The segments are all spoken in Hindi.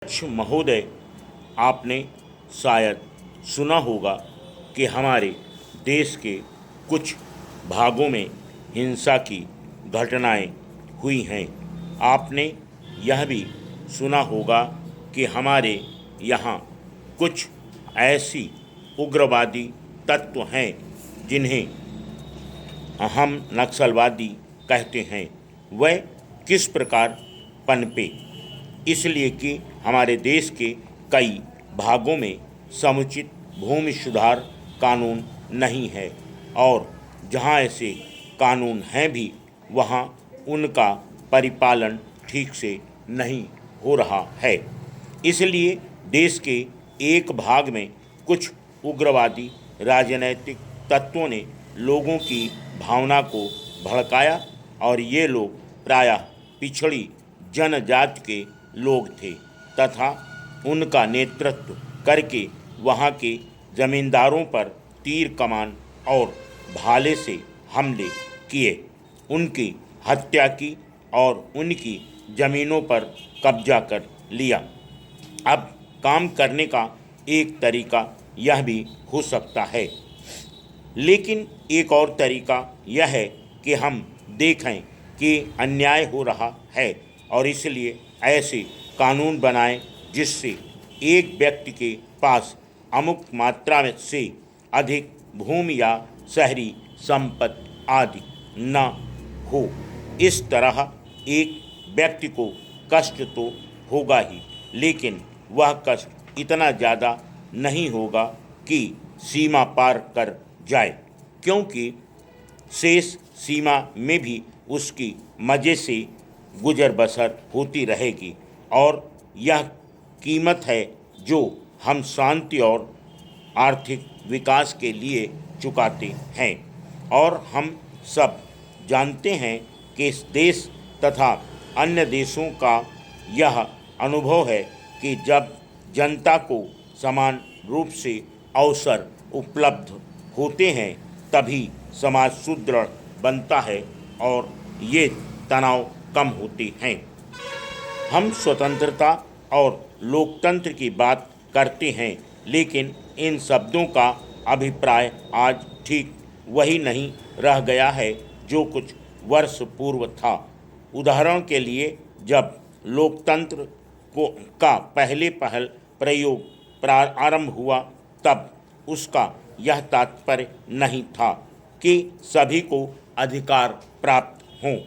महोदय, आपने शायद सुना होगा कि हमारे देश के कुछ भागों में हिंसा की घटनाएं हुई हैं। आपने यह भी सुना होगा कि हमारे यहाँ कुछ ऐसी उग्रवादी तत्व हैं जिन्हें हम नक्सलवादी कहते हैं। वह किस प्रकार पनपे? इसलिए कि हमारे देश के कई भागों में समुचित भूमि सुधार कानून नहीं है, और जहां ऐसे कानून हैं भी वहां उनका परिपालन ठीक से नहीं हो रहा है। इसलिए देश के एक भाग में कुछ उग्रवादी राजनैतिक तत्वों ने लोगों की भावना को भड़काया, और ये लोग प्रायः पिछड़ी जनजाति के लोग थे तथा उनका नेतृत्व करके वहाँ के जमींदारों पर तीर कमान और भाले से हमले किए, उनकी हत्या की और उनकी ज़मीनों पर कब्जा कर लिया। अब काम करने का एक तरीका यह भी हो सकता है, लेकिन एक और तरीका यह है कि हम देखें कि अन्याय हो रहा है और इसलिए ऐसे कानून बनाएं जिससे एक व्यक्ति के पास अमुक मात्रा में से अधिक भूमि या शहरी संपत्ति आदि न हो। इस तरह एक व्यक्ति को कष्ट तो होगा ही, लेकिन वह कष्ट इतना ज़्यादा नहीं होगा कि सीमा पार कर जाए, क्योंकि शेष सीमा में भी उसकी मज़े से गुजर बसर होती रहेगी। और यह कीमत है जो हम शांति और आर्थिक विकास के लिए चुकाते हैं। और हम सब जानते हैं कि इस देश तथा अन्य देशों का यह अनुभव है कि जब जनता को समान रूप से अवसर उपलब्ध होते हैं तभी समाज सुदृढ़ बनता है और ये तनाव कम होते हैं। हम स्वतंत्रता और लोकतंत्र की बात करते हैं, लेकिन इन शब्दों का अभिप्राय आज ठीक वही नहीं रह गया है जो कुछ वर्ष पूर्व था। उदाहरण के लिए, जब लोकतंत्र का पहले प्रयोग आरंभ हुआ तब उसका यह तात्पर्य नहीं था कि सभी को अधिकार प्राप्त हों।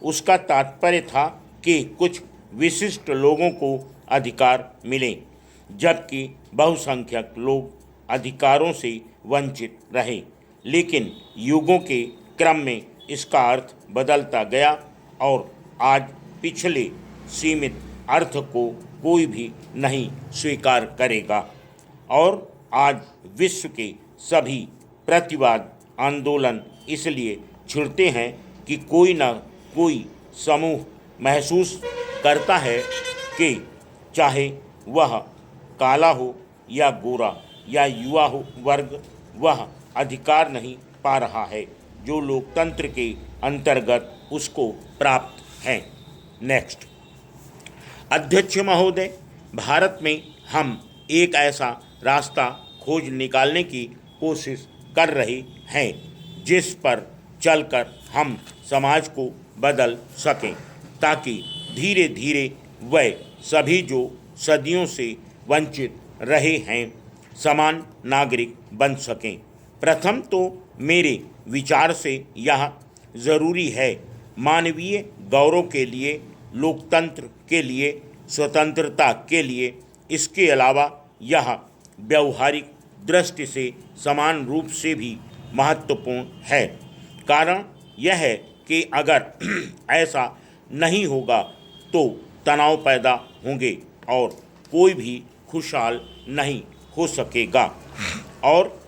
उसका तात्पर्य था कि कुछ विशिष्ट लोगों को अधिकार मिलें, जबकि बहुसंख्यक लोग अधिकारों से वंचित रहे। लेकिन युगों के क्रम में इसका अर्थ बदलता गया और आज पिछले सीमित अर्थ को कोई भी नहीं स्वीकार करेगा। और आज विश्व के सभी प्रतिवाद आंदोलन इसलिए छिड़ते हैं कि कोई न कोई समूह महसूस करता है कि चाहे वह काला हो या गोरा या युवा हो वर्ग, वह अधिकार नहीं पा रहा है जो लोकतंत्र के अंतर्गत उसको प्राप्त हैं। नेक्स्ट। अध्यक्ष महोदय, भारत में हम एक ऐसा रास्ता खोज निकालने की कोशिश कर रहे हैं जिस पर चलकर हम समाज को बदल सकें, ताकि धीरे धीरे वह सभी जो सदियों से वंचित रहे हैं समान नागरिक बन सकें। प्रथम तो मेरे विचार से यह ज़रूरी है, मानवीय गौरव के लिए, लोकतंत्र के लिए, स्वतंत्रता के लिए। इसके अलावा यह व्यवहारिक दृष्टि से समान रूप से भी महत्वपूर्ण है। कारण यह है कि अगर ऐसा नहीं होगा तो तनाव पैदा होंगे और कोई भी खुशहाल नहीं हो सकेगा, और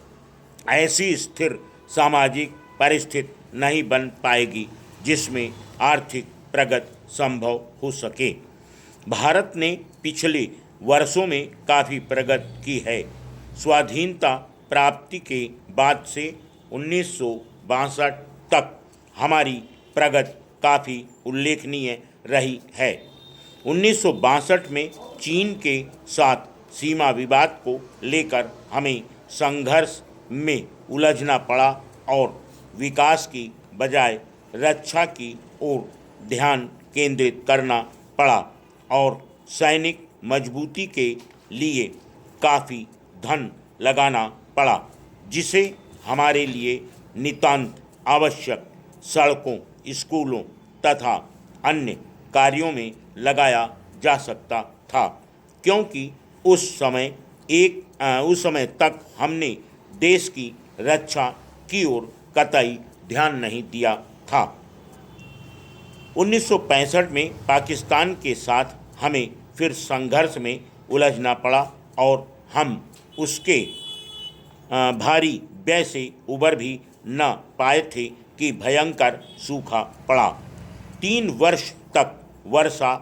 ऐसी स्थिर सामाजिक परिस्थिति नहीं बन पाएगी जिसमें आर्थिक प्रगति संभव हो सके। भारत ने पिछले वर्षों में काफ़ी प्रगति की है। स्वाधीनता प्राप्ति के बाद से 1962 तक हमारी प्रगति काफ़ी उल्लेखनीय रही है। 1962 में चीन के साथ सीमा विवाद को लेकर हमें संघर्ष में उलझना पड़ा और विकास की बजाय रक्षा की ओर ध्यान केंद्रित करना पड़ा और सैनिक मजबूती के लिए काफ़ी धन लगाना पड़ा, जिसे हमारे लिए नितांत आवश्यक सड़कों, स्कूलों तथा अन्य कार्यों में लगाया जा सकता था, क्योंकि उस समय तक हमने देश की रक्षा की ओर कतई ध्यान नहीं दिया था। 1965 में पाकिस्तान के साथ हमें फिर संघर्ष में उलझना पड़ा और हम उसके भारी व्यय से उबर भी न पाए थे कि भयंकर सूखा पड़ा। 3 वर्ष तक वर्षा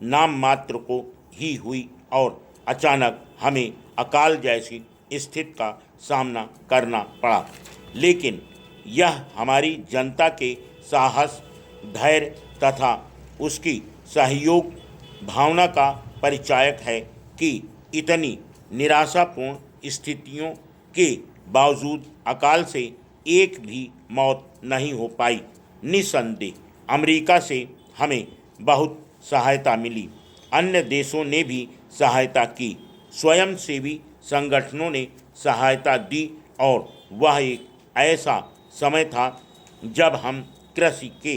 नाम मात्र को ही हुई और अचानक हमें अकाल जैसी स्थिति का सामना करना पड़ा, लेकिन यह हमारी जनता के साहस, धैर्य तथा उसकी सहयोग भावना का परिचायक है कि इतनी निराशापूर्ण स्थितियों के बावजूद अकाल से एक भी मौत नहीं हो पाई। निसंदेह अमेरिका से हमें बहुत सहायता मिली, अन्य देशों ने भी सहायता की, स्वयंसेवी संगठनों ने सहायता दी और वह एक ऐसा समय था जब हम कृषि के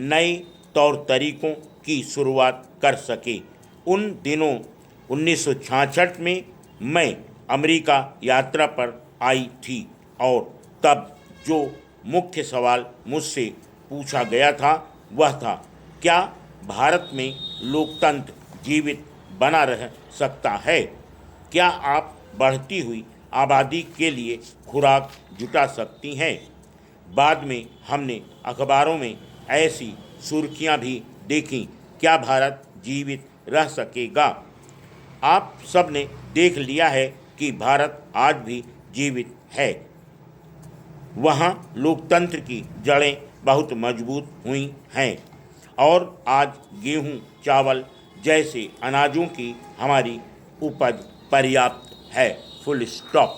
नए तौर तरीकों की शुरुआत कर सके। उन दिनों 1966 में मैं अमेरिका यात्रा पर आई थी और तब जो मुख्य सवाल मुझसे पूछा गया था वह था, क्या भारत में लोकतंत्र जीवित बना रह सकता है? क्या आप बढ़ती हुई आबादी के लिए खुराक जुटा सकती हैं? बाद में हमने अखबारों में ऐसी सुर्खियां भी देखीं, क्या भारत जीवित रह सकेगा? आप सब ने देख लिया है कि भारत आज भी जीवित है। वहाँ लोकतंत्र की जड़ें बहुत मजबूत हुई हैं और आज गेहूं, चावल जैसे अनाजों की हमारी उपज पर्याप्त है। Full stop.